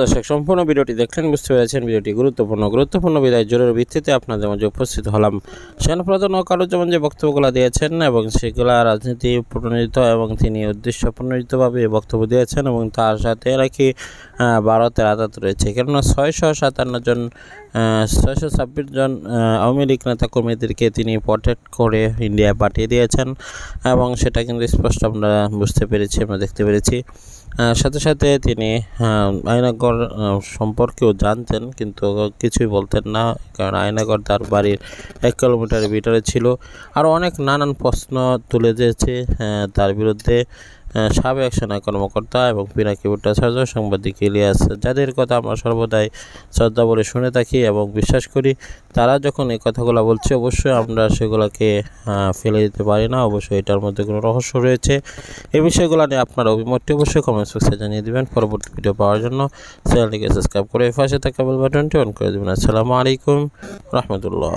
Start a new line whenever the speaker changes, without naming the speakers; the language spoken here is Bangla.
দর্শক সম্পূর্ণ ভিডিওটি দেখলেন, বুঝতে পেরেছেন ভিডিওটি গুরুত্বপূর্ণ বিদায় জরুরি ভিত্তিতে আপনাদের মাঝে উপস্থিত হলাম। সেনাপ্রধান ওয়াকারুজ্জামান যে বক্তব্যগুলো দিয়েছেন এবং সেগুলো রাজনীতি প্রণোদিত এবং তিনি উদ্দেশ্য প্রণোদিতভাবে বক্তব্য দিয়েছেন এবং তার সাথে নাকি ভারতের আঘাত রয়েছে, কেননা 657 জন 626 জন আওয়ামী লীগ নেতাকর্মীদেরকে তিনি প্রটেক্ট করে ইন্ডিয়ায় পাঠিয়ে দিয়েছেন এবং সেটা কিন্তু স্পষ্ট আমরা বুঝতে পেরেছি, আমরা দেখতে পেরেছি। সাথে সাথে তিনি আয়নাগর সম্পর্কেও জানতেন, কিন্তু কিছুই বলতেন না, কারণ আয়নাগর তার বাড়ির 1 কিলোমিটারের ভিতরে ছিল। আরও অনেক নানান প্রশ্ন তুলে দিয়েছে তার বিরুদ্ধে সাবেক সেনা কর্মকর্তা এবং পিনাকি ভট্টাচার্য, সাংবাদিক ইলিয়াস, যাদের কথা আমরা সর্বদাই শ্রদ্ধা বলে শুনে থাকি এবং বিশ্বাস করি। তারা যখন এই কথাগুলো বলছে, অবশ্যই আমরা সেগুলোকে ফেলে দিতে পারি না, অবশ্যই এটার মধ্যে কোনো রহস্য রয়েছে। এই বিষয়গুলো নিয়ে আপনার অভিমতটি অবশ্যই কমেন্ট বক্সে জানিয়ে দেবেন। পরবর্তী ভিডিও পাওয়ার জন্য চ্যানেলটিকে সাবস্ক্রাইব করে পাশে থাকা বেল বাটনটি অন করে দেবেন। আসসালামু আলাইকুম রহমতুল্লাহ।